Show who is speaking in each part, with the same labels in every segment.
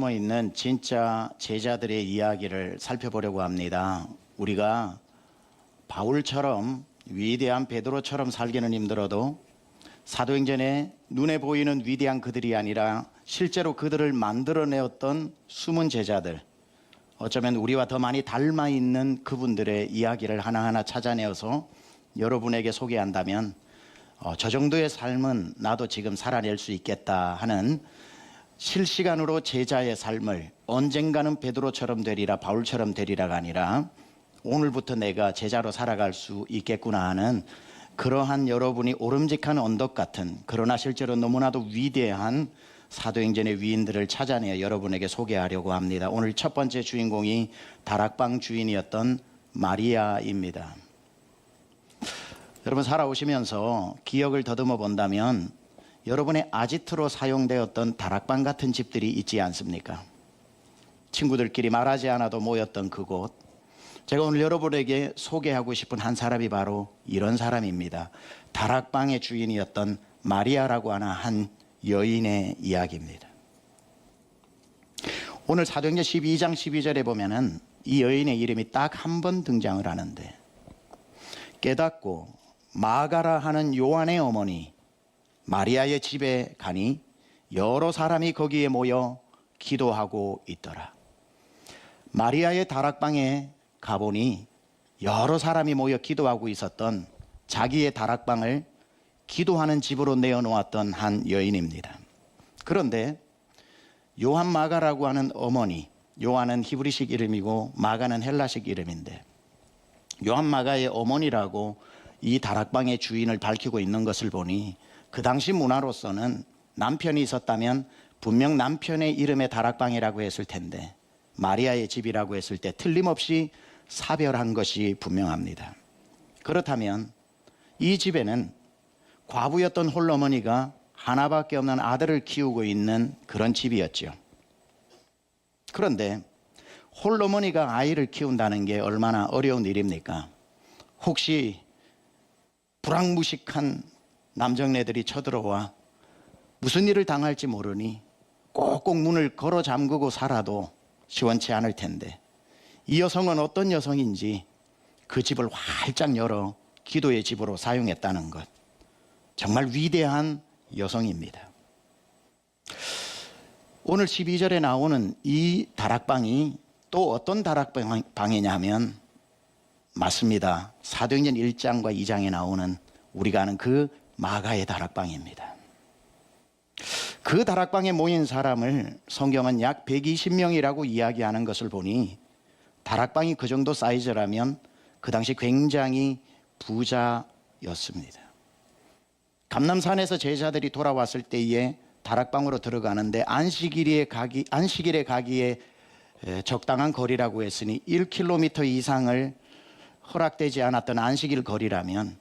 Speaker 1: 숨어 있는 진짜 제자들의 이야기를 살펴보려고 합니다. 우리가 바울처럼 위대한 베드로처럼 살기는 힘들어도 사도행전에 눈에 보이는 위대한 그들이 아니라 실제로 그들을 만들어내었던 숨은 제자들, 어쩌면 우리와 더 많이 닮아 있는 그분들의 이야기를 하나하나 찾아내어서 여러분에게 소개한다면 저 정도의 삶은 나도 지금 살아낼 수 있겠다 하는 실시간으로 제자의 삶을 언젠가는 베드로처럼 되리라, 바울처럼 되리라가 아니라 오늘부터 내가 제자로 살아갈 수 있겠구나 하는 그러한 여러분이 오름직한 언덕 같은, 그러나 실제로 너무나도 위대한 사도행전의 위인들을 찾아내어 여러분에게 소개하려고 합니다. 오늘 첫 번째 주인공이 다락방 주인이었던 마리아입니다. 여러분, 살아오시면서 기억을 더듬어 본다면 여러분의 아지트로 사용되었던 다락방 같은 집들이 있지 않습니까? 친구들끼리 말하지 않아도 모였던 그곳. 제가 오늘 여러분에게 소개하고 싶은 한 사람이 바로 이런 사람입니다. 다락방의 주인이었던 마리아라고 하는 한 여인의 이야기입니다. 오늘 사도행전 12장 12절에 보면은 이 여인의 이름이 딱 한 번 등장을 하는데, 깨닫고 마가라 하는 요한의 어머니 마리아의 집에 가니 여러 사람이 거기에 모여 기도하고 있더라. 마리아의 다락방에 가보니 여러 사람이 모여 기도하고 있었던 자기의 다락방을 기도하는 집으로 내어놓았던 한 여인입니다. 그런데 요한 마가라고 하는 어머니, 요한은 히브리식 이름이고 마가는 헬라식 이름인데, 요한 마가의 어머니라고 이 다락방의 주인을 밝히고 있는 것을 보니 그 당시 문화로서는 남편이 있었다면 분명 남편의 이름의 다락방이라고 했을 텐데 마리아의 집이라고 했을 때 틀림없이 사별한 것이 분명합니다. 그렇다면 이 집에는 과부였던 홀어머니가 하나밖에 없는 아들을 키우고 있는 그런 집이었죠. 그런데 홀어머니가 아이를 키운다는 게 얼마나 어려운 일입니까? 혹시 불황무식한 남정네들이 쳐들어와 무슨 일을 당할지 모르니 꼭꼭 문을 걸어 잠그고 살아도 시원치 않을 텐데, 이 여성은 어떤 여성인지 그 집을 활짝 열어 기도의 집으로 사용했다는 것, 정말 위대한 여성입니다. 오늘 12절에 나오는 이 다락방이 또 어떤 다락방이냐 하면, 맞습니다, 사도행전 1장과 2장에 나오는 우리가 아는 그 마가의 다락방입니다. 그 다락방에 모인 사람을 성경은 약 120명이라고 이야기하는 것을 보니 다락방이 그 정도 사이즈라면 그 당시 굉장히 부자였습니다. 감람산에서 제자들이 돌아왔을 때에 다락방으로 들어가는데 안식일에 가기에 적당한 거리라고 했으니 1km 이상을 허락되지 않았던 안식일 거리라면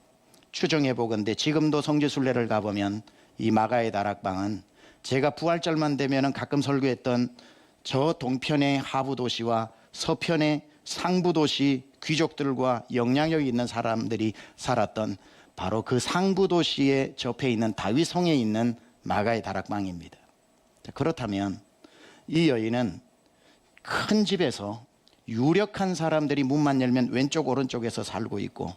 Speaker 1: 추정해 보건대 지금도 성지순례를 가보면 이 마가의 다락방은 제가 부활절만 되면 가끔 설교했던 저 동편의 하부도시와 서편의 상부도시 귀족들과 영향력 있는 사람들이 살았던 바로 그 상부도시에 접해 있는 다윗성에 있는 마가의 다락방입니다. 그렇다면 이 여인은 큰 집에서 유력한 사람들이 문만 열면 왼쪽 오른쪽에서 살고 있고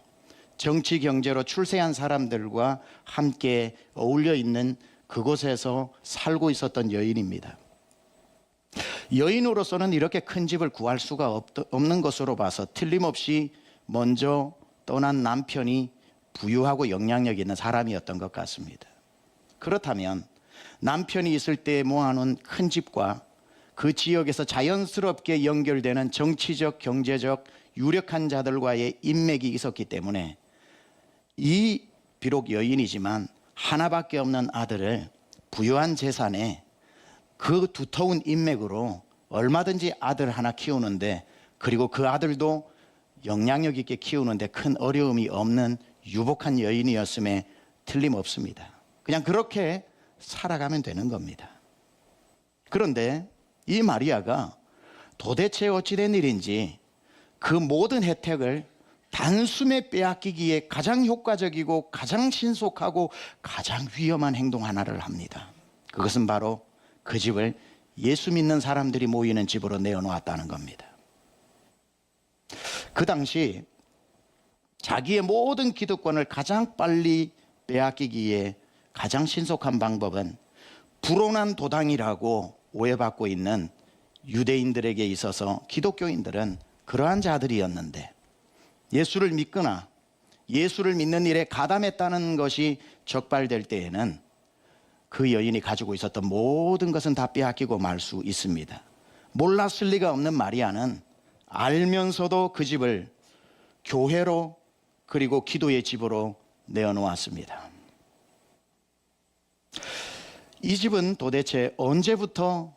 Speaker 1: 정치 경제로 출세한 사람들과 함께 어울려 있는 그곳에서 살고 있었던 여인입니다. 여인으로서는 이렇게 큰 집을 구할 수가 없는 것으로 봐서 틀림없이 먼저 떠난 남편이 부유하고 영향력 있는 사람이었던 것 같습니다. 그렇다면 남편이 있을 때 모아놓은 큰 집과 그 지역에서 자연스럽게 연결되는 정치적, 경제적 유력한 자들과의 인맥이 있었기 때문에 이 비록 여인이지만 하나밖에 없는 아들을 부유한 재산에 그 두터운 인맥으로 얼마든지 아들 하나 키우는데, 그리고 그 아들도 영향력 있게 키우는데 큰 어려움이 없는 유복한 여인이었음에 틀림없습니다. 그냥 그렇게 살아가면 되는 겁니다. 그런데 이 마리아가 도대체 어찌된 일인지 그 모든 혜택을 단숨에 빼앗기기에 가장 효과적이고 가장 신속하고 가장 위험한 행동 하나를 합니다. 그것은 바로 그 집을 예수 믿는 사람들이 모이는 집으로 내어놓았다는 겁니다. 그 당시 자기의 모든 기득권을 가장 빨리 빼앗기기 위해 가장 신속한 방법은 불온한 도당이라고 오해받고 있는 유대인들에게 있어서 기독교인들은 그러한 자들이었는데, 예수를 믿거나 예수를 믿는 일에 가담했다는 것이 적발될 때에는 그 여인이 가지고 있었던 모든 것은 다 빼앗기고 말 수 있습니다. 몰랐을 리가 없는 마리아는 알면서도 그 집을 교회로 그리고 기도의 집으로 내어놓았습니다. 이 집은 도대체 언제부터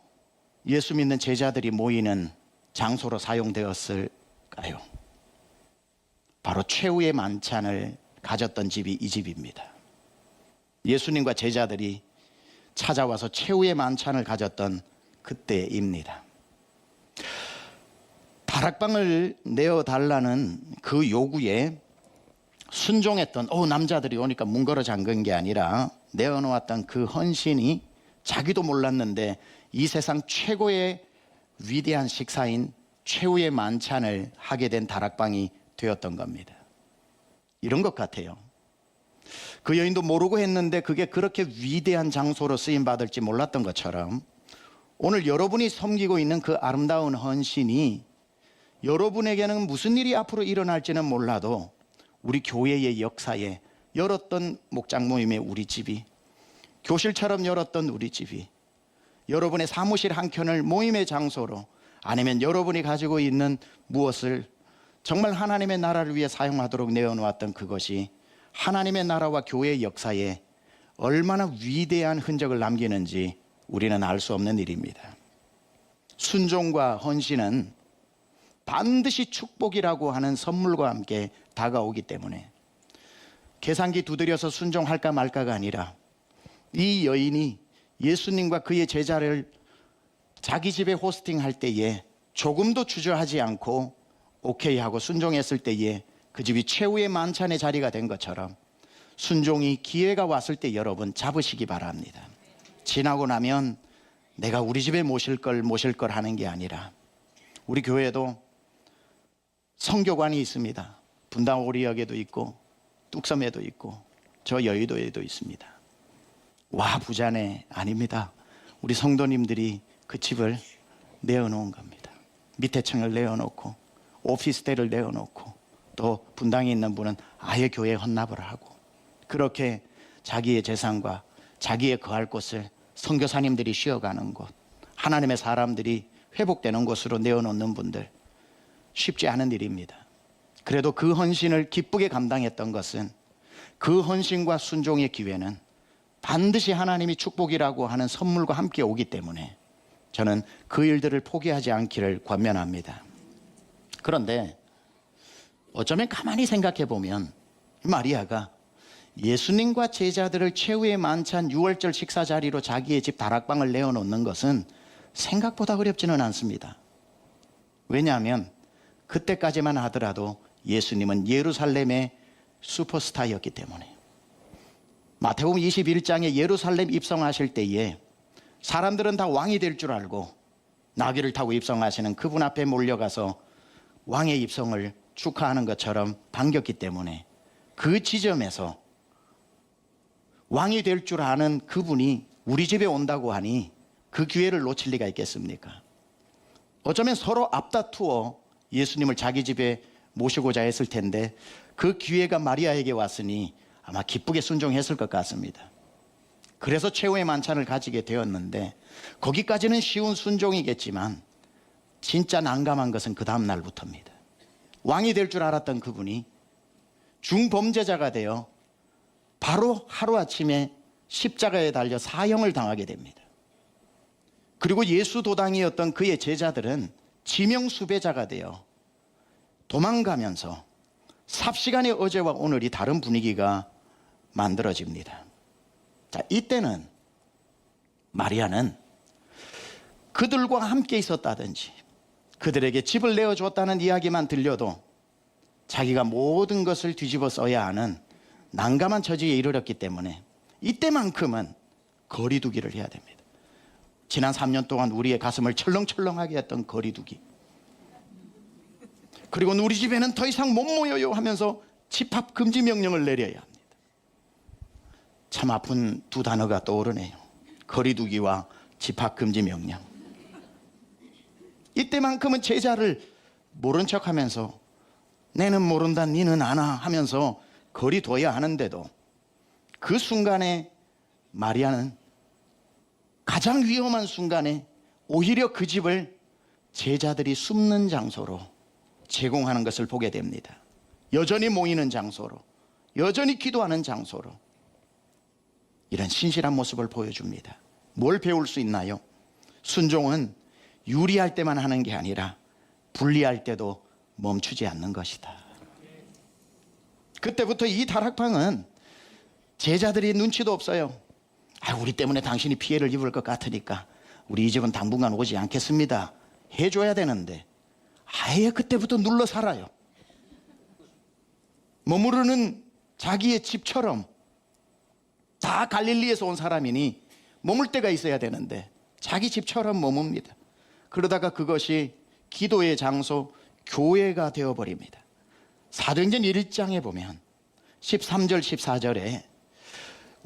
Speaker 1: 예수 믿는 제자들이 모이는 장소로 사용되었을까요? 바로 최후의 만찬을 가졌던 집이 이 집입니다. 예수님과 제자들이 찾아와서 최후의 만찬을 가졌던 그때입니다. 다락방을 내어달라는 그 요구에 순종했던 남자들이 오니까 문 걸어 잠근 게 아니라 내어놓았던 그 헌신이 자기도 몰랐는데 이 세상 최고의 위대한 식사인 최후의 만찬을 하게 된 다락방이 되었던 겁니다. 이런 것 같아요. 그 여인도 모르고 했는데 그게 그렇게 위대한 장소로 쓰임받을지 몰랐던 것처럼 오늘 여러분이 섬기고 있는 그 아름다운 헌신이 여러분에게는 무슨 일이 앞으로 일어날지는 몰라도 우리 교회의 역사에 열었던 목장 모임의 우리 집이, 교실처럼 열었던 우리 집이, 여러분의 사무실 한켠을 모임의 장소로, 아니면 여러분이 가지고 있는 무엇을 정말 하나님의 나라를 위해 사용하도록 내어놓았던 그것이 하나님의 나라와 교회의 역사에 얼마나 위대한 흔적을 남기는지 우리는 알 수 없는 일입니다. 순종과 헌신은 반드시 축복이라고 하는 선물과 함께 다가오기 때문에 계산기 두드려서 순종할까 말까가 아니라 이 여인이 예수님과 그의 제자를 자기 집에 호스팅할 때에 조금도 주저하지 않고 오케이 하고 순종했을 때에 그 집이 최후의 만찬의 자리가 된 것처럼 순종이 기회가 왔을 때 여러분 잡으시기 바랍니다. 지나고 나면 내가 우리 집에 모실 걸 하는 게 아니라, 우리 교회도 성교관이 있습니다. 분당 오리역에도 있고 뚝섬에도 있고 저 여의도에도 있습니다. 와 부자네 아닙니다. 우리 성도님들이 그 집을 내어놓은 겁니다. 밑에 층을 내어놓고 오피스텔을 내어놓고 또 분당에 있는 분은 아예 교회에 헌납을 하고 그렇게 자기의 재산과 자기의 거할 곳을 선교사님들이 쉬어가는 곳, 하나님의 사람들이 회복되는 곳으로 내어놓는 분들, 쉽지 않은 일입니다. 그래도 그 헌신을 기쁘게 감당했던 것은 그 헌신과 순종의 기회는 반드시 하나님이 축복이라고 하는 선물과 함께 오기 때문에 저는 그 일들을 포기하지 않기를 권면합니다. 그런데 어쩌면 가만히 생각해 보면 마리아가 예수님과 제자들을 최후의 만찬 6월절 식사 자리로 자기의 집 다락방을 내어놓는 것은 생각보다 어렵지는 않습니다. 왜냐하면 그때까지만 하더라도 예수님은 예루살렘의 슈퍼스타였기 때문에. 마태복음 21장에 예루살렘 입성하실 때에 사람들은 다 왕이 될 줄 알고 나귀를 타고 입성하시는 그분 앞에 몰려가서 왕의 입성을 축하하는 것처럼 반겼기 때문에 그 지점에서 왕이 될 줄 아는 그분이 우리 집에 온다고 하니 그 기회를 놓칠 리가 있겠습니까? 어쩌면 서로 앞다투어 예수님을 자기 집에 모시고자 했을 텐데 그 기회가 마리아에게 왔으니 아마 기쁘게 순종했을 것 같습니다. 그래서 최후의 만찬을 가지게 되었는데 거기까지는 쉬운 순종이겠지만 진짜 난감한 것은 그 다음 날부터입니다. 왕이 될 줄 알았던 그분이 중범죄자가 되어 바로 하루아침에 십자가에 달려 사형을 당하게 됩니다. 그리고 예수 도당이었던 그의 제자들은 지명수배자가 되어 도망가면서 삽시간에 어제와 오늘이 다른 분위기가 만들어집니다. 자, 이때는 마리아는 그들과 함께 있었다든지 그들에게 집을 내어줬다는 이야기만 들려도 자기가 모든 것을 뒤집어 써야 하는 난감한 처지에 이르렀기 때문에 이때만큼은 거리두기를 해야 됩니다. 지난 3년 동안 우리의 가슴을 철렁철렁하게 했던 거리두기, 그리고 우리 집에는 더 이상 못 모여요 하면서 집합 금지 명령을 내려야 합니다. 참 아픈 두 단어가 떠오르네요. 거리두기와 집합 금지 명령. 이때만큼은 제자를 모른 척하면서 내는 모른다 니는 아나 하면서 거리 둬야 하는데도 그 순간에 마리아는 가장 위험한 순간에 오히려 그 집을 제자들이 숨는 장소로 제공하는 것을 보게 됩니다. 여전히 모이는 장소로, 여전히 기도하는 장소로 이런 신실한 모습을 보여줍니다. 뭘 배울 수 있나요? 순종은 유리할 때만 하는 게 아니라 불리할 때도 멈추지 않는 것이다. 그때부터 이 다락방은 제자들이 눈치도 없어요. 우리 때문에 당신이 피해를 입을 것 같으니까 우리 이 집은 당분간 오지 않겠습니다 해줘야 되는데 아예 그때부터 눌러 살아요. 머무르는 자기의 집처럼, 다 갈릴리에서 온 사람이니 머물 때가 있어야 되는데 자기 집처럼 머뭅니다. 그러다가 그것이 기도의 장소, 교회가 되어버립니다. 사도행전 1장에 보면 13절 14절에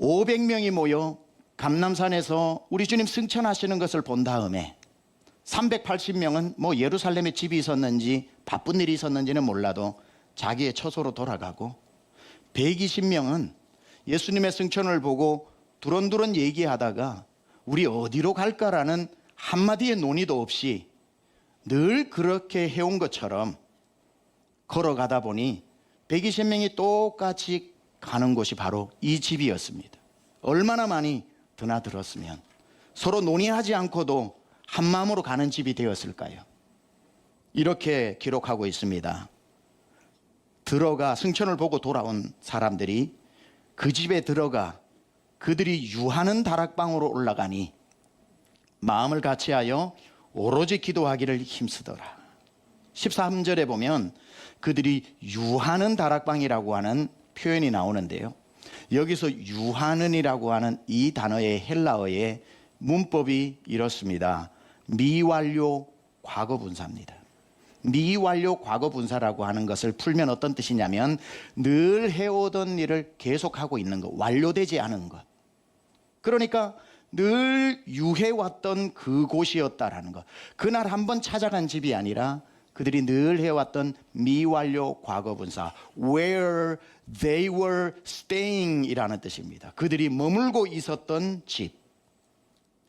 Speaker 1: 500명이 모여 감람산에서 우리 주님 승천하시는 것을 본 다음에 380명은 뭐 예루살렘에 집이 있었는지 바쁜 일이 있었는지는 몰라도 자기의 처소로 돌아가고, 120명은 예수님의 승천을 보고 두런두런 얘기하다가 우리 어디로 갈까라는 한마디의 논의도 없이 늘 그렇게 해온 것처럼 걸어가다 보니 120명이 똑같이 가는 곳이 바로 이 집이었습니다. 얼마나 많이 드나들었으면 서로 논의하지 않고도 한 마음으로 가는 집이 되었을까요? 이렇게 기록하고 있습니다. 들어가 승천을 보고 돌아온 사람들이 그 집에 들어가 그들이 유하는 다락방으로 올라가니 마음을 같이하여 오로지 기도하기를 힘쓰더라. 13절에 보면 그들이 유하는 다락방이라고 하는 표현이 나오는데요, 여기서 유하는이라고 하는 이 단어의 헬라어의 문법이 이렇습니다. 미완료 과거분사입니다. 미완료 과거분사라고 하는 것을 풀면 어떤 뜻이냐면 늘 해오던 일을 계속하고 있는 것, 완료되지 않은 것. 그러니까 늘 유해왔던 그곳이었다라는 것. 그날 한번 찾아간 집이 아니라 그들이 늘 해왔던 미완료 과거분사, where they were staying 이라는 뜻입니다. 그들이 머물고 있었던 집,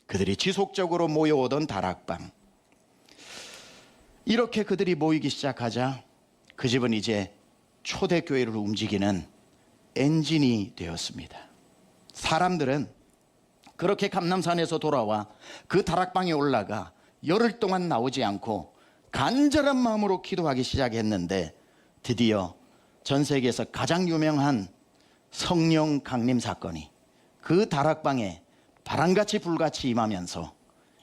Speaker 1: 그들이 지속적으로 모여오던 다락방. 이렇게 그들이 모이기 시작하자 그 집은 이제 초대교회를 움직이는 엔진이 되었습니다. 사람들은 그렇게 감람산에서 돌아와 그 다락방에 올라가 열흘 동안 나오지 않고 간절한 마음으로 기도하기 시작했는데, 드디어 전 세계에서 가장 유명한 성령 강림 사건이 그 다락방에 바람같이 불같이 임하면서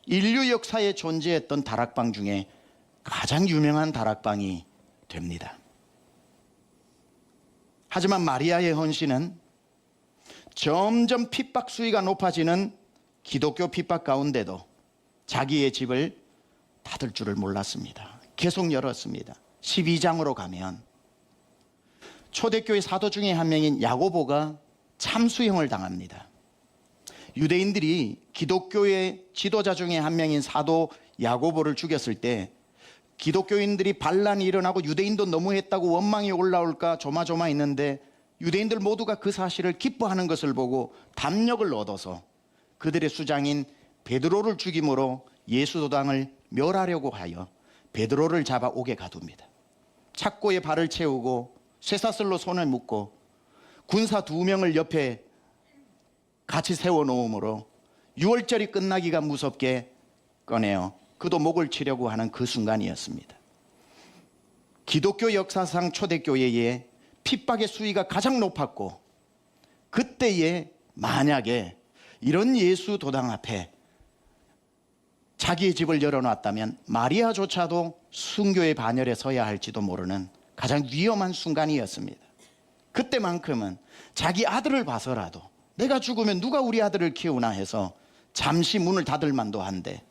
Speaker 1: 인류 역사에 존재했던 다락방 중에 가장 유명한 다락방이 됩니다. 하지만 마리아의 헌신은 점점 핍박 수위가 높아지는 기독교 핍박 가운데도 자기의 집을 닫을 줄을 몰랐습니다. 계속 열었습니다. 12장으로 가면 초대교회 사도 중에 한 명인 야고보가 참수형을 당합니다. 유대인들이 기독교의 지도자 중에 한 명인 사도 야고보를 죽였을 때 기독교인들이 반란이 일어나고 유대인도 너무했다고 원망이 올라올까 조마조마했는데 유대인들 모두가 그 사실을 기뻐하는 것을 보고 담력을 얻어서 그들의 수장인 베드로를 죽임으로 예수도당을 멸하려고 하여 베드로를 잡아 옥에 가둡니다. 착고에 발을 채우고 쇠사슬로 손을 묶고 군사 2명을 옆에 같이 세워놓음으로 유월절이 끝나기가 무섭게 꺼내어 그도 목을 치려고 하는 그 순간이었습니다. 기독교 역사상 초대교회의 핍박의 수위가 가장 높았고, 그때에 만약에 이런 예수 도당 앞에 자기의 집을 열어놨다면 마리아조차도 순교의 반열에 서야 할지도 모르는 가장 위험한 순간이었습니다. 그때만큼은 자기 아들을 봐서라도 내가 죽으면 누가 우리 아들을 키우나 해서 잠시 문을 닫을 만도 한데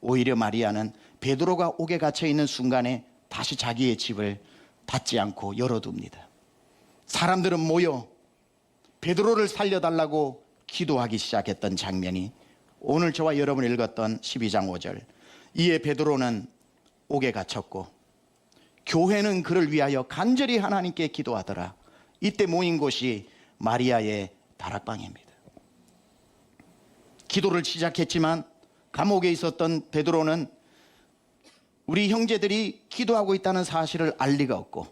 Speaker 1: 오히려 마리아는 베드로가 옥에 갇혀 있는 순간에 다시 자기의 집을 닫지 않고 열어둡니다. 사람들은 모여 베드로를 살려달라고 기도하기 시작했던 장면이 오늘 저와 여러분이 읽었던 12장 5절. 이에 베드로는 옥에 갇혔고 교회는 그를 위하여 간절히 하나님께 기도하더라. 이때 모인 곳이 마리아의 다락방입니다. 기도를 시작했지만 감옥에 있었던 베드로는 우리 형제들이 기도하고 있다는 사실을 알 리가 없고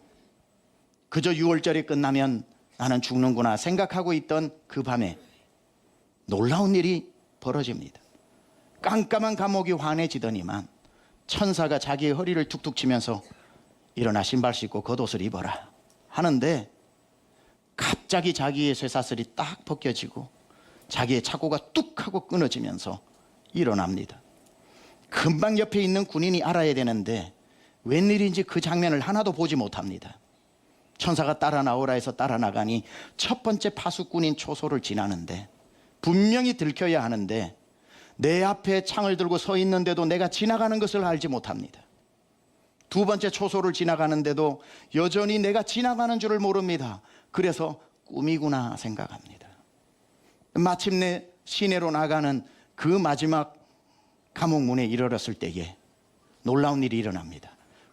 Speaker 1: 그저 6월절이 끝나면 나는 죽는구나 생각하고 있던 그 밤에 놀라운 일이 벌어집니다. 깜깜한 감옥이 환해지더니만 천사가 자기의 허리를 툭툭 치면서 일어나 신발 신고 겉옷을 입어라 하는데 갑자기 자기의 쇠사슬이 딱 벗겨지고 자기의 착고가 뚝 하고 끊어지면서 일어납니다. 금방 옆에 있는 군인이 알아야 되는데 웬일인지 그 장면을 하나도 보지 못합니다. 천사가 따라 나오라 해서 따라 나가니 첫 번째 파수꾼인 초소를 지나는데 분명히 들켜야 하는데 내 앞에 창을 들고 서 있는데도 내가 지나가는 것을 알지 못합니다. 두 번째 초소를 지나가는데도 여전히 내가 지나가는 줄을 모릅니다. 그래서 꿈이구나 생각합니다. 마침내 시내로 나가는 그 마지막 감옥문에 이르렀을 때에 놀라운 일이 일어납니다.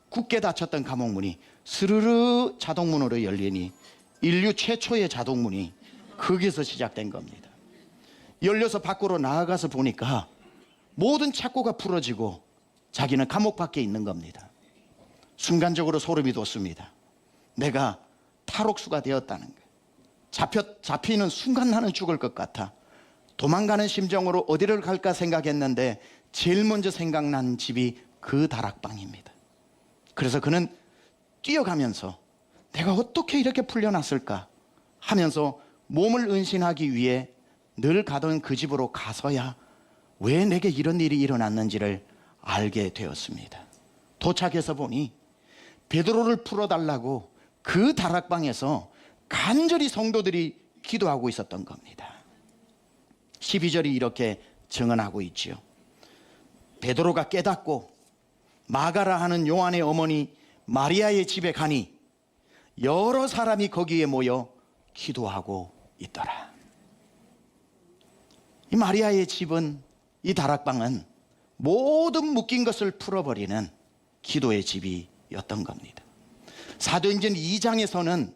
Speaker 1: 굳게 닫혔던 감옥문이 스르르 자동문으로 열리니 인류 최초의 자동문이 거기서 시작된 겁니다. 열려서 밖으로 나아가서 보니까 모든 착고가 풀어지고 자기는 감옥 밖에 있는 겁니다. 순간적으로 소름이 돋습니다. 내가 탈옥수가 되었다는 거예요. 잡히는 순간 나는 죽을 것 같아. 도망가는 심정으로 어디를 갈까 생각했는데 제일 먼저 생각난 집이 그 다락방입니다. 그래서 그는 뛰어가면서 내가 어떻게 이렇게 풀려났을까 하면서 몸을 은신하기 위해 늘 가던 그 집으로 가서야 왜 내게 이런 일이 일어났는지를 알게 되었습니다. 도착해서 보니 베드로를 풀어달라고 그 다락방에서 간절히 성도들이 기도하고 있었던 겁니다. 12절이 이렇게 증언하고 있지요. 베드로가 깨닫고 마가라 하는 요한의 어머니 마리아의 집에 가니 여러 사람이 거기에 모여 기도하고 있더라. 이 마리아의 집은, 이 다락방은 모든 묶인 것을 풀어버리는 기도의 집이었던 겁니다. 사도행전 2장에서는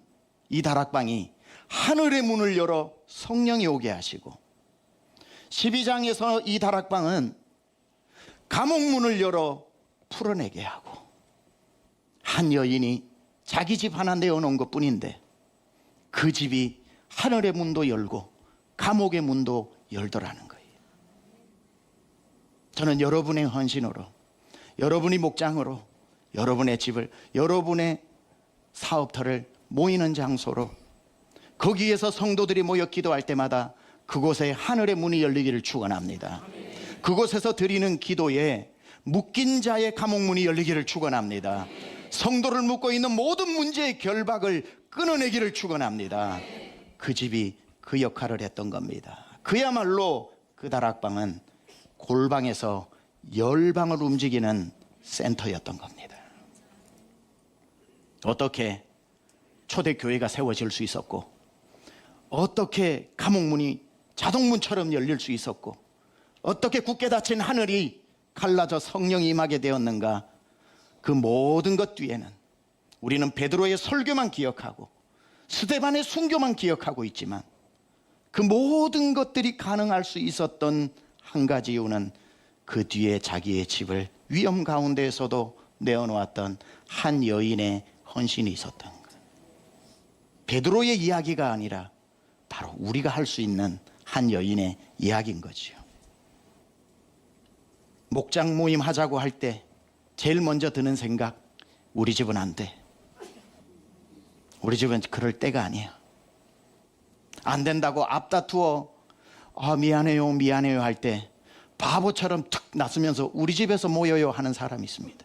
Speaker 1: 이 다락방이 하늘의 문을 열어 성령이 오게 하시고 12장에서 이 다락방은 감옥문을 열어 풀어내게 하고 한 여인이 자기 집 하나 내어놓은 것 뿐인데 그 집이 하늘의 문도 열고 감옥의 문도 열더라는 거예요. 저는 여러분의 헌신으로, 여러분이 목장으로, 여러분의 집을, 여러분의 사업터를 모이는 장소로 거기에서 성도들이 모여 기도할 때마다 그곳에 하늘의 문이 열리기를 축원합니다. 그곳에서 드리는 기도에 묶인 자의 감옥문이 열리기를 축원합니다. 성도를 묶고 있는 모든 문제의 결박을 끊어내기를 축원합니다. 그 집이 그 역할을 했던 겁니다. 그야말로 그 다락방은 골방에서 열방을 움직이는 센터였던 겁니다. 어떻게 초대교회가 세워질 수 있었고 어떻게 감옥문이 자동문처럼 열릴 수 있었고 어떻게 굳게 닫힌 하늘이 갈라져 성령이 임하게 되었는가. 그 모든 것 뒤에는 우리는 베드로의 설교만 기억하고 스데반의 순교만 기억하고 있지만 그 모든 것들이 가능할 수 있었던 한 가지 이유는 그 뒤에 자기의 집을 위험 가운데에서도 내어놓았던 한 여인의 헌신이 있었던 거예요. 베드로의 이야기가 아니라 바로 우리가 할 수 있는 한 여인의 이야기인 거죠. 목장 모임 하자고 할 때 제일 먼저 드는 생각, 우리 집은 안 돼. 우리 집은 그럴 때가 아니야. 안 된다고 앞다투어 미안해요 미안해요 할 때 바보처럼 툭 나서면서 우리 집에서 모여요 하는 사람이 있습니다.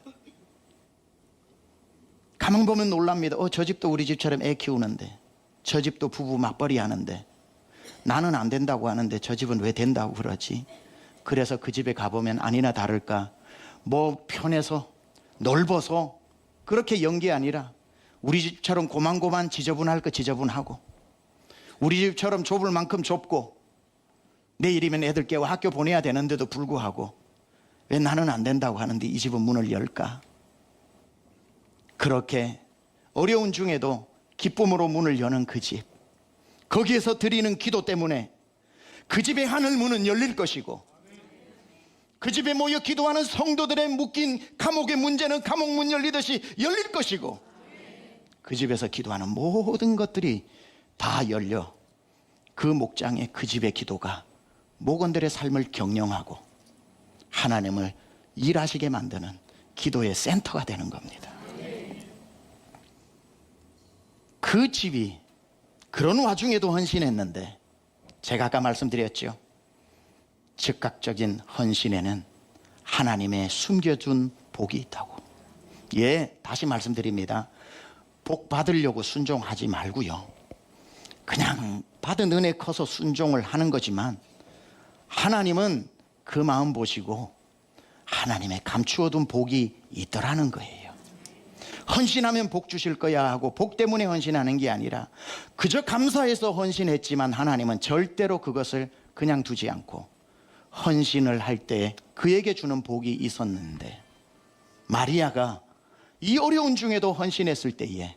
Speaker 1: 가만 보면 놀랍니다. 저 집도 우리 집처럼 애 키우는데, 저 집도 부부 맞벌이 하는데 나는 안 된다고 하는데 저 집은 왜 된다고 그러지? 그래서 그 집에 가보면 아니나 다를까 뭐 편해서 넓어서 그렇게 연 게 아니라 우리 집처럼 고만고만 지저분할 거 지저분하고 우리 집처럼 좁을 만큼 좁고 내일이면 애들 깨워 학교 보내야 되는데도 불구하고 왜 나는 안 된다고 하는데 이 집은 문을 열까? 그렇게 어려운 중에도 기쁨으로 문을 여는 그 집, 거기에서 드리는 기도 때문에 그 집의 하늘 문은 열릴 것이고 그 집에 모여 기도하는 성도들의 묶인 감옥의 문제는 감옥 문 열리듯이 열릴 것이고 그 집에서 기도하는 모든 것들이 다 열려 그 목장의 그 집의 기도가 목원들의 삶을 경영하고 하나님을 일하시게 만드는 기도의 센터가 되는 겁니다. 그 집이 그런 와중에도 헌신했는데 제가 아까 말씀드렸죠. 즉각적인 헌신에는 하나님의 숨겨둔 복이 있다고. 예, 다시 말씀드립니다. 복 받으려고 순종하지 말고요. 그냥 받은 은혜 커서 순종을 하는 거지만 하나님은 그 마음 보시고 하나님의 감추어둔 복이 있더라는 거예요. 헌신하면 복 주실 거야 하고 복 때문에 헌신하는 게 아니라 그저 감사해서 헌신했지만 하나님은 절대로 그것을 그냥 두지 않고 헌신을 할 때 그에게 주는 복이 있었는데 마리아가 이 어려운 중에도 헌신했을 때에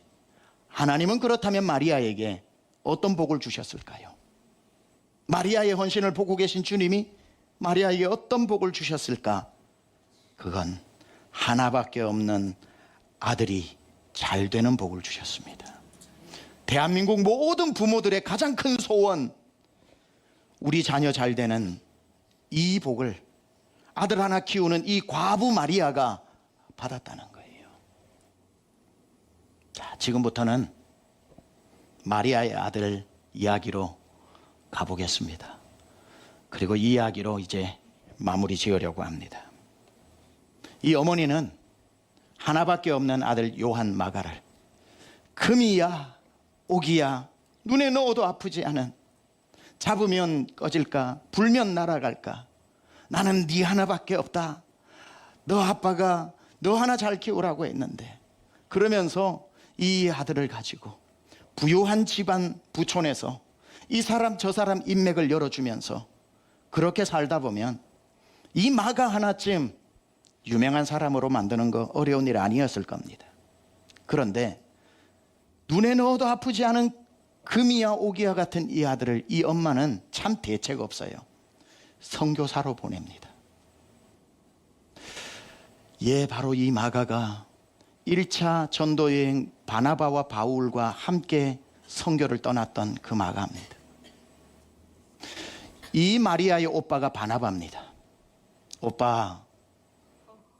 Speaker 1: 하나님은 그렇다면 마리아에게 어떤 복을 주셨을까요? 마리아의 헌신을 보고 계신 주님이 마리아에게 어떤 복을 주셨을까? 그건 하나밖에 없는 아들이 잘 되는 복을 주셨습니다. 대한민국 모든 부모들의 가장 큰 소원, 우리 자녀 잘 되는 이 복을 아들 하나 키우는 이 과부 마리아가 받았다는 거예요. 자, 지금부터는 마리아의 아들 이야기로 가보겠습니다. 그리고 이 이야기로 이제 마무리 지으려고 합니다. 이 어머니는 하나밖에 없는 아들 요한 마가를 금이야 오기야 눈에 넣어도 아프지 않은, 잡으면 꺼질까 불면 날아갈까, 나는 네 하나밖에 없다, 너 아빠가 너 하나 잘 키우라고 했는데, 그러면서 이 아들을 가지고 부유한 집안 부촌에서 이 사람 저 사람 인맥을 열어주면서 그렇게 살다 보면 이 마가 하나쯤 유명한 사람으로 만드는 거 어려운 일 아니었을 겁니다. 그런데 눈에 넣어도 아프지 않은 금이야 오기야 같은 이 아들을 이 엄마는 참 대책 없어요. 선교사로 보냅니다. 예, 바로 이 마가가 1차 전도여행 바나바와 바울과 함께 선교를 떠났던 그 마가입니다. 이 마리아의 오빠가 바나바입니다. 오빠,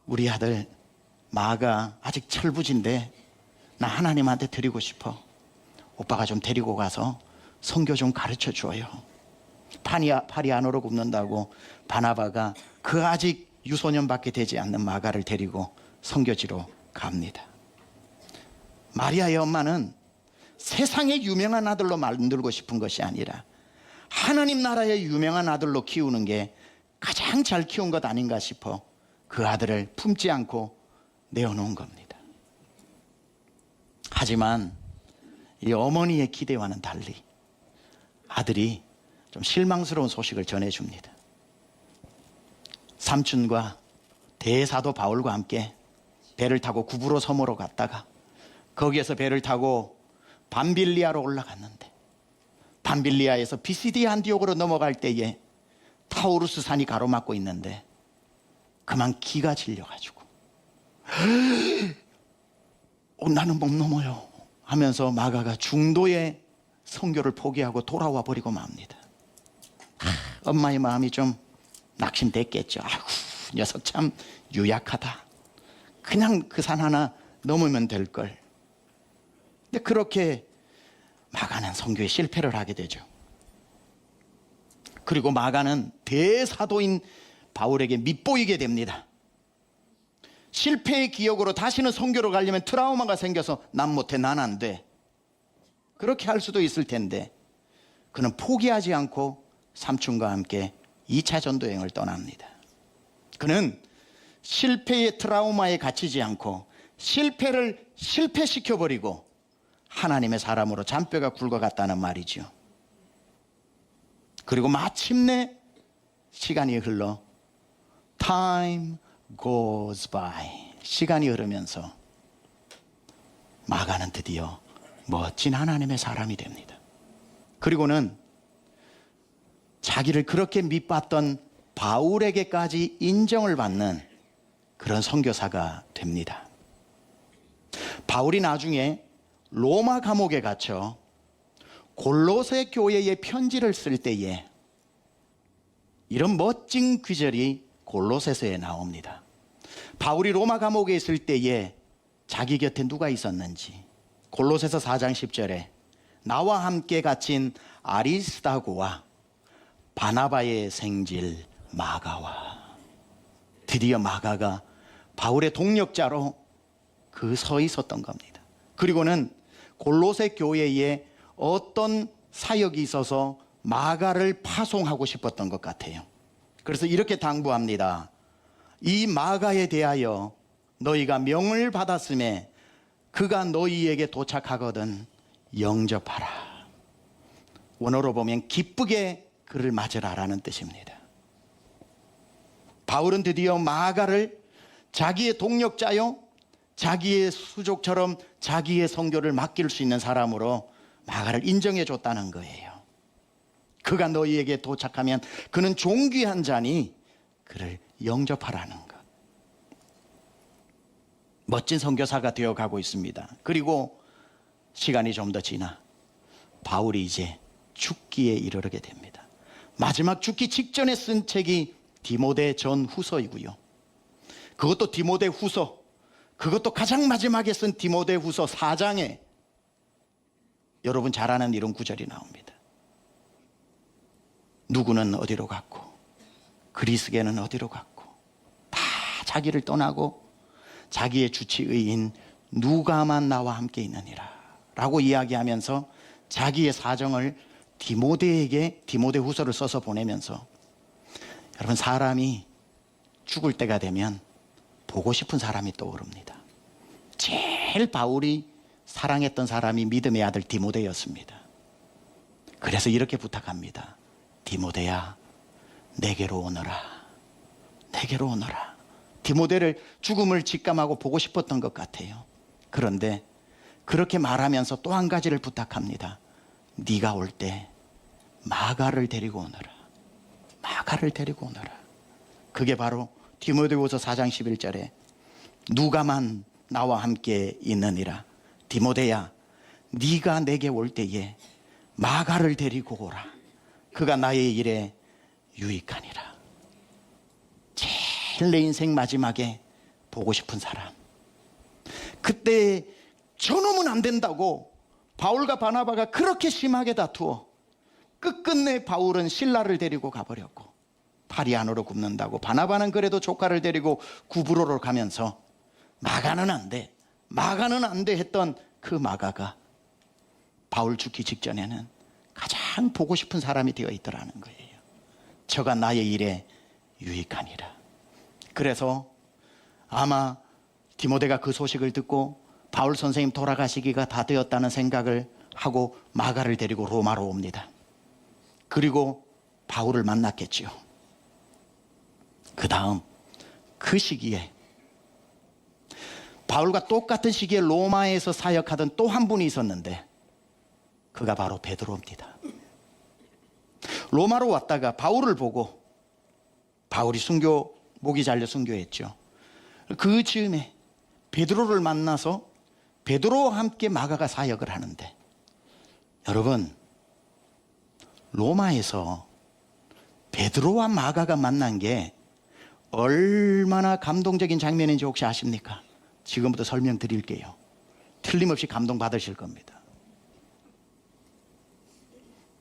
Speaker 1: 우리 아들 마가 아직 철부지인데 나 하나님한테 드리고 싶어. 오빠가 좀 데리고 가서 선교 좀 가르쳐 줘요. 팔이 안으로 굽는다고 바나바가 그 아직 유소년밖에 되지 않는 마가를 데리고 선교지로 갑니다. 마리아의 엄마는 세상에 유명한 아들로 만들고 싶은 것이 아니라 하나님 나라의 유명한 아들로 키우는 게 가장 잘 키운 것 아닌가 싶어 그 아들을 품지 않고 내어놓은 겁니다. 하지만 이 어머니의 기대와는 달리 아들이 좀 실망스러운 소식을 전해줍니다. 삼촌과 대사도 바울과 함께 배를 타고 구브로 섬으로 갔다가 거기에서 배를 타고 밤빌리아로 올라갔는데 밤빌리아에서 비시디 안디옥으로 넘어갈 때에 타우루스 산이 가로막고 있는데 그만 기가 질려가지고 나는 못 넘어요 하면서 마가가 중도에 선교를 포기하고 돌아와 버리고 맙니다. 엄마의 마음이 좀 낙심됐겠죠. 아이고, 녀석 참 유약하다. 그냥 그 산 하나 넘으면 될걸. 근데 그렇게 마가는 선교에 실패를 하게 되죠. 그리고 마가는 대사도인 바울에게 밉보이게 됩니다. 실패의 기억으로 다시는 선교로 가려면 트라우마가 생겨서 난 못해, 난 안 돼, 그렇게 할 수도 있을 텐데 그는 포기하지 않고 삼촌과 함께 2차 전도여행을 떠납니다. 그는 실패의 트라우마에 갇히지 않고 실패를 실패시켜버리고 하나님의 사람으로 잔뼈가 굵어갔다는 말이죠. 그리고 마침내 시간이 흘러 Time goes by. 시간이 흐르면서 마가는 드디어 멋진 하나님의 사람이 됩니다. 그리고는 자기를 그렇게 밑봤던 바울에게까지 인정을 받는 그런 선교사가 됩니다. 바울이 나중에 로마 감옥에 갇혀 골로새 교회에 편지를 쓸 때에 이런 멋진 구절이 골로새서에 나옵니다. 바울이 로마 감옥에 있을 때에 자기 곁에 누가 있었는지 골로새서 4장 10절에 나와 함께 갇힌 아리스다고와 바나바의 생질 마가와, 드디어 마가가 바울의 동력자로 그 서 있었던 겁니다. 그리고는 골로새 교회에 어떤 사역이 있어서 마가를 파송하고 싶었던 것 같아요. 그래서 이렇게 당부합니다. 이 마가에 대하여 너희가 명을 받았음에 그가 너희에게 도착하거든 영접하라. 원어로 보면 기쁘게 그를 맞으라라는 뜻입니다. 바울은 드디어 마가를 자기의 동력자요, 자기의 수족처럼 자기의 선교를 맡길 수 있는 사람으로 마가를 인정해 줬다는 거예요. 그가 너희에게 도착하면 그는 존귀한 자니 그를 영접하라는 것. 멋진 선교사가 되어가고 있습니다. 그리고 시간이 좀 더 지나 바울이 이제 죽기에 이르게 됩니다. 마지막 죽기 직전에 쓴 책이 디모데 전후서이고요. 그것도 디모데 후서, 그것도 가장 마지막에 쓴 디모데 후서 4장에 여러분 잘 아는 이런 구절이 나옵니다. 누구는 어디로 갔고 그리스계는 어디로 갔고 다 자기를 떠나고 자기의 주치의인 누가만 나와 함께 있느니라 라고 이야기하면서 자기의 사정을 디모데에게 디모데 후서를 써서 보내면서, 여러분 사람이 죽을 때가 되면 보고 싶은 사람이 떠오릅니다. 제일 바울이 사랑했던 사람이 믿음의 아들 디모데였습니다. 그래서 이렇게 부탁합니다. 디모데야, 내게로 오너라. 내게로 오너라. 디모데를 죽음을 직감하고 보고 싶었던 것 같아요. 그런데 그렇게 말하면서 또 한 가지를 부탁합니다. 네가 올 때 마가를 데리고 오너라. 마가를 데리고 오너라. 그게 바로 디모데후서 4장 11절에 누가만 나와 함께 있느니라. 디모데야, 네가 내게 올 때에 마가를 데리고 오라. 그가 나의 일에 유익하니라. 제일 내 인생 마지막에 보고 싶은 사람. 그때 저놈은 안 된다고 바울과 바나바가 그렇게 심하게 다투어 끝끝내 바울은 실라를 데리고 가버렸고 팔이 안으로 굽는다고 바나바는 그래도 조카를 데리고 구브로로 가면서 마가는 안 돼, 마가는 안 돼 했던 그 마가가 바울 죽기 직전에는 가장 보고 싶은 사람이 되어 있더라는 거예요. 저가 나의 일에 유익하니라. 그래서 아마 디모데가 그 소식을 듣고 바울 선생님 돌아가시기가 다 되었다는 생각을 하고 마가를 데리고 로마로 옵니다. 그리고 바울을 만났겠지요. 그 다음 그 시기에 바울과 똑같은 시기에 로마에서 사역하던 또 한 분이 있었는데 그가 바로 베드로입니다. 로마로 왔다가 바울을 보고, 바울이 순교 목이 잘려 순교했죠. 그 즈음에 베드로를 만나서 베드로와 함께 마가가 사역을 하는데, 여러분 로마에서 베드로와 마가가 만난 게 얼마나 감동적인 장면인지 혹시 아십니까? 지금부터 설명드릴게요. 틀림없이 감동받으실 겁니다.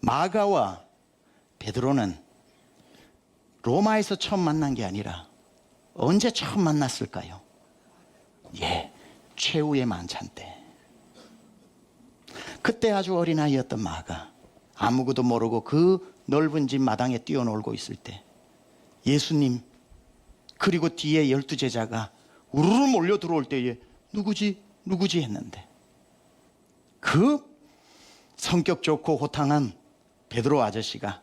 Speaker 1: 마가와 베드로는 로마에서 처음 만난 게 아니라 언제 처음 만났을까요? 최후의 만찬 때. 그때 아주 어린아이였던 마가 아무것도 모르고 그 넓은 집 마당에 뛰어놀고 있을 때 예수님 그리고 뒤에 12제자가 우르르 몰려 들어올 때에 누구지 했는데, 그 성격 좋고 호탕한 베드로 아저씨가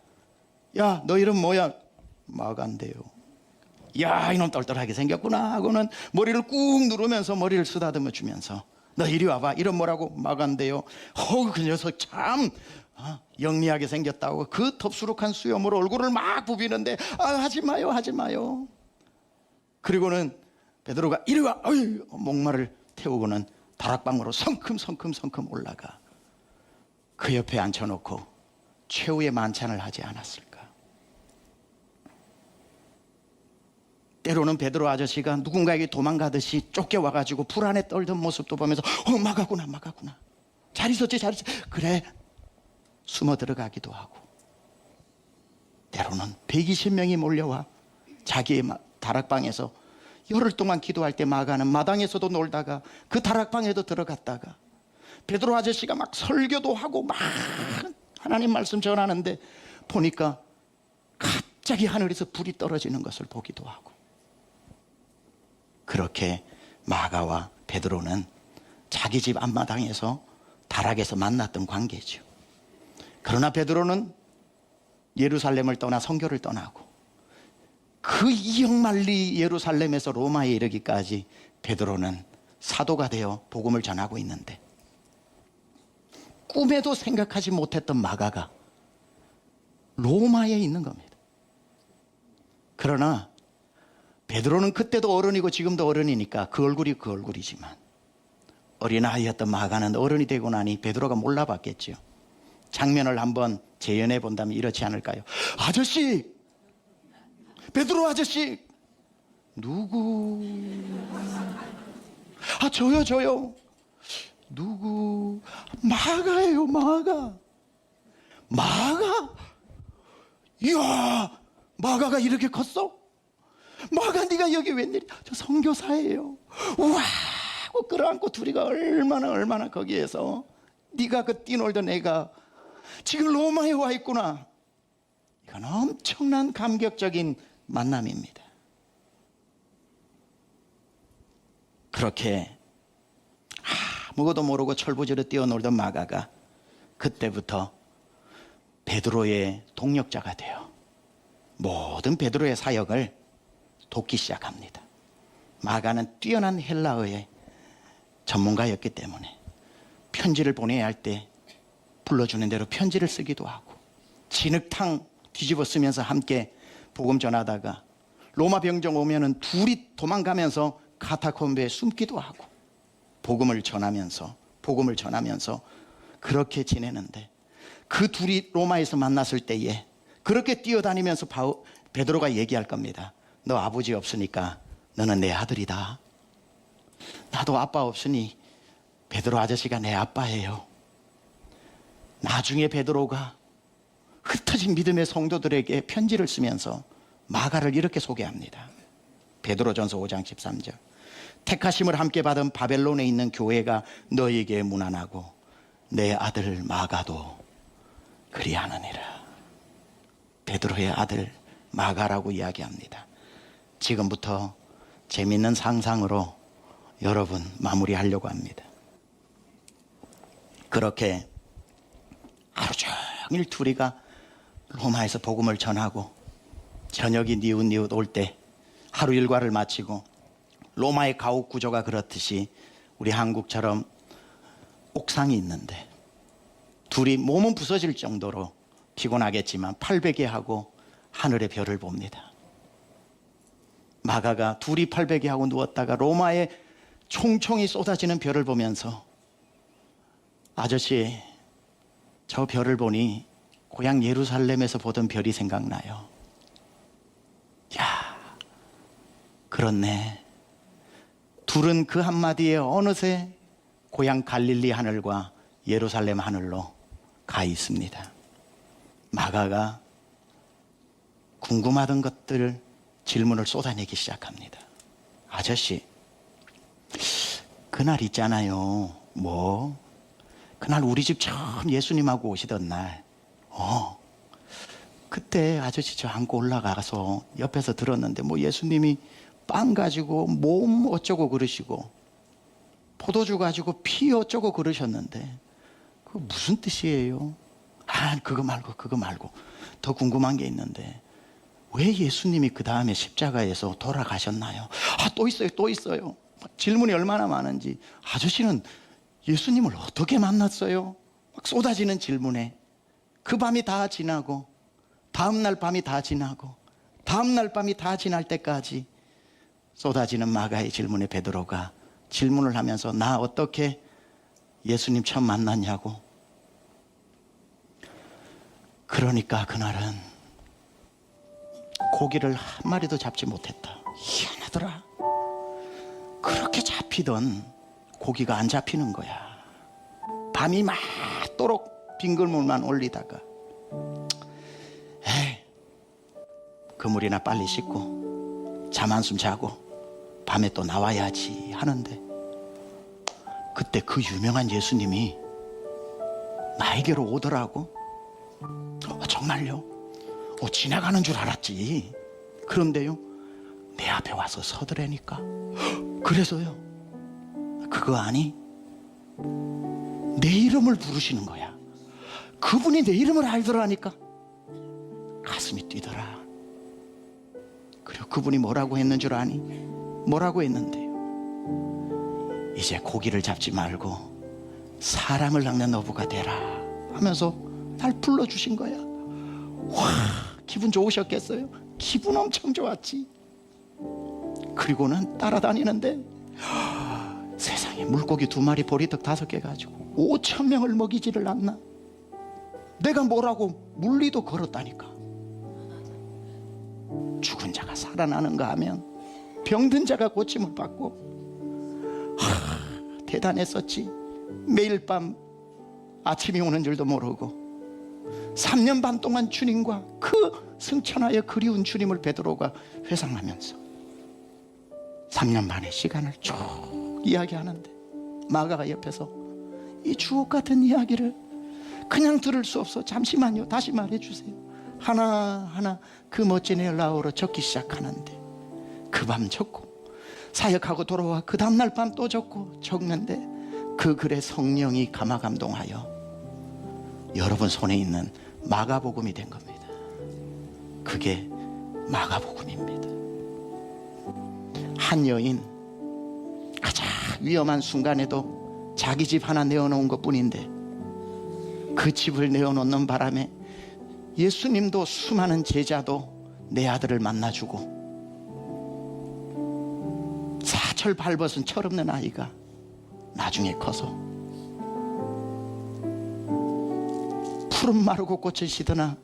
Speaker 1: 야, 너 이름 뭐야? 마간데요. 야, 이놈 똘똘하게 생겼구나 하고는 머리를 꾹 누르면서 머리를 쓰다듬어 주면서 너 이리 와봐. 이름 뭐라고? 마간데요. 그 녀석 참 영리하게 생겼다고 그 덥수룩한 수염으로 얼굴을 막 부비는데 하지 마요. 그리고는 베드로가 이리 와. 목마를 태우고는 다락방으로 성큼성큼 올라가 그 옆에 앉혀놓고 최후의 만찬을 하지 않았을까? 때로는 베드로 아저씨가 누군가에게 도망가듯이 쫓겨와가지고 불안에 떨던 모습도 보면서 마가구나. 잘 있었지. 그래, 숨어 들어가기도 하고, 때로는 120명이 몰려와 자기의 다락방에서 열흘 동안 기도할 때 마가는 마당에서도 놀다가 그 다락방에도 들어갔다가 베드로 아저씨가 막 설교도 하고 막 하나님 말씀 전하는데 보니까 갑자기 하늘에서 불이 떨어지는 것을 보기도 하고, 그렇게 마가와 베드로는 자기 집 앞마당에서 다락에서 만났던 관계죠. 그러나 베드로는 예루살렘을 떠나 선교를 떠나고 그 이역만리 예루살렘에서 로마에 이르기까지 베드로는 사도가 되어 복음을 전하고 있는데, 꿈에도 생각하지 못했던 마가가 로마에 있는 겁니다. 그러나 베드로는 그때도 어른이고 지금도 어른이니까 그 얼굴이 그 얼굴이지만, 어린아이였던 마가는 어른이 되고 나니 베드로가 몰라봤겠죠. 장면을 한번 재현해 본다면 이렇지 않을까요? 아저씨, 베드로 아저씨. 누구? 저요. 누구? 마가예요. 마가? 이야, 마가가 이렇게 컸어? 마가, 네가 여기 웬일이야? 저 선교사예요. 우와 하고 끌어안고 둘이가 얼마나 거기에서 네가 그 뛰놀던 애가 지금 로마에 와 있구나. 이건 엄청난 감격적인 만남입니다. 그렇게 아무것도 모르고 철부지로 뛰어놀던 마가가 그때부터 베드로의 동력자가 되어 모든 베드로의 사역을 돕기 시작합니다. 마가는 뛰어난 헬라어의 전문가였기 때문에 편지를 보내야 할 때 불러주는 대로 편지를 쓰기도 하고, 진흙탕 뒤집어 쓰면서 함께 복음 전하다가 로마 병정 오면은 둘이 도망가면서 카타콤베에 숨기도 하고 복음을 전하면서 그렇게 지내는데, 그 둘이 로마에서 만났을 때에 그렇게 뛰어다니면서 베드로가 얘기할 겁니다. 너 아버지 없으니까 너는 내 아들이다. 나도 아빠 없으니 베드로 아저씨가 내 아빠예요. 나중에 베드로가 흩어진 믿음의 성도들에게 편지를 쓰면서 마가를 이렇게 소개합니다. 베드로전서 5장 13절. 택하심을 함께 받은 바벨론에 있는 교회가 너에게 문안하고 내 아들 마가도 그리하느니라. 베드로의 아들 마가라고 이야기합니다. 지금부터 재밌는 상상으로 여러분 마무리하려고 합니다. 그렇게 하루 종일 둘이가 로마에서 복음을 전하고 저녁이 니웃니웃 올 때 하루 일과를 마치고, 로마의 가옥 구조가 그렇듯이 우리 한국처럼 옥상이 있는데 둘이 몸은 부서질 정도로 피곤하겠지만 팔베개 하고 하늘의 별을 봅니다. 마가가 둘이 팔베개 하고 누웠다가 로마의 총총이 쏟아지는 별을 보면서 아저씨, 저 별을 보니 고향 예루살렘에서 보던 별이 생각나요. 야, 그렇네. 둘은 그 한마디에 어느새 고향 갈릴리 하늘과 예루살렘 하늘로 가 있습니다. 마가가 궁금하던 것들 질문을 쏟아내기 시작합니다. 아저씨, 그날 있잖아요. 그날 우리 집 처음 예수님하고 오시던 날. 그때 아저씨 저 안고 올라가서 옆에서 들었는데 뭐 예수님이 빵 가지고 몸 어쩌고 그러시고 포도주 가지고 피 어쩌고 그러셨는데 그거 무슨 뜻이에요? 아, 그거 말고 더 궁금한 게 있는데 왜 예수님이 그 다음에 십자가에서 돌아가셨나요? 아, 또 있어요. 질문이 얼마나 많은지. 아저씨는 예수님을 어떻게 만났어요? 막 쏟아지는 질문에 그 밤이 다 지나고 다음날 밤이 다 지나고 다음날 밤이 다 지날 때까지 쏟아지는 마가의 질문에 베드로가 질문을 하면서 나 어떻게 예수님 처음 만났냐고. 그러니까 그날은 고기를 한 마리도 잡지 못했다. 희한하더라. 그렇게 잡히던 고기가 안 잡히는 거야. 밤이 맞도록 빙글물만 올리다가 에이, 그물이나 빨리 씻고 잠 한숨 자고 밤에 또 나와야지 하는데 그때 그 유명한 예수님이 나에게로 오더라고. 정말요? 지나가는 줄 알았지. 그런데요, 내 앞에 와서 서더라니까. 그래서요, 그거 아니? 내 이름을 부르시는 거야. 그분이 내 이름을 알더라니까. 가슴이 뛰더라. 그리고 그분이 뭐라고 했는 줄 아니? 뭐라고 했는데요? 이제 고기를 잡지 말고 사람을 낚는 어부가 되라 하면서 날 불러주신 거야. 와, 기분 좋으셨겠어요? 기분 엄청 좋았지. 그리고는 따라다니는데 세상에 물고기 2마리 보리떡 5개 가지고 5,000명을 먹이지를 않나. 내가 뭐라고 물리도 걸었다니까. 죽은 자가 살아나는가 하면 병든 자가 고침을 받고. 대단했었지. 매일 밤 아침이 오는 줄도 모르고 3년 반 동안 주님과 그 승천하여 그리운 주님을 베드로가 회상하면서 3년 반의 시간을 쭉 이야기하는데 마가가 옆에서 이 주옥 같은 이야기를 그냥 들을 수 없어. 잠시만요, 다시 말해주세요. 하나하나 그 멋진 헬라어로 적기 시작하는데 그 밤 적고 사역하고 돌아와 그 다음날 밤 또 적는데 그 글에 성령이 감화감동하여 여러분 손에 있는 마가복음이 된 겁니다. 그게 마가복음입니다. 한 여인 가장 위험한 순간에도 자기 집 하나 내어놓은 것뿐인데 그 집을 내어놓는 바람에 예수님도 수많은 제자도 내 아들을 만나주고 사철 발벗은 철없는 아이가 나중에 커서 푸른 마르고 꽃을 시드나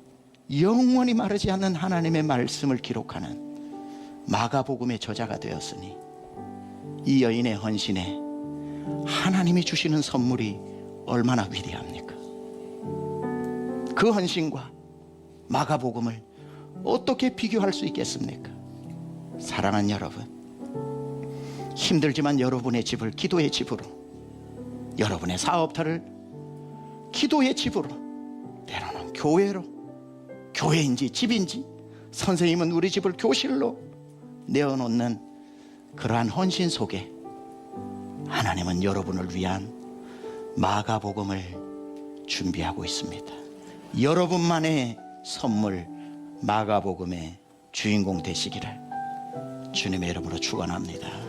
Speaker 1: 영원히 마르지 않는 하나님의 말씀을 기록하는 마가복음의 저자가 되었으니 이 여인의 헌신에 하나님이 주시는 선물이 얼마나 위대합니까? 그 헌신과 마가복음을 어떻게 비교할 수 있겠습니까? 사랑하는 여러분, 힘들지만 여러분의 집을 기도의 집으로, 여러분의 사업터를 기도의 집으로, 때로는 교회로, 교회인지 집인지, 선생님은 우리 집을 교실로 내어놓는 그러한 헌신 속에 하나님은 여러분을 위한 마가복음을 준비하고 있습니다. 여러분만의 선물 마가복음의 주인공 되시기를 주님의 이름으로 축원합니다.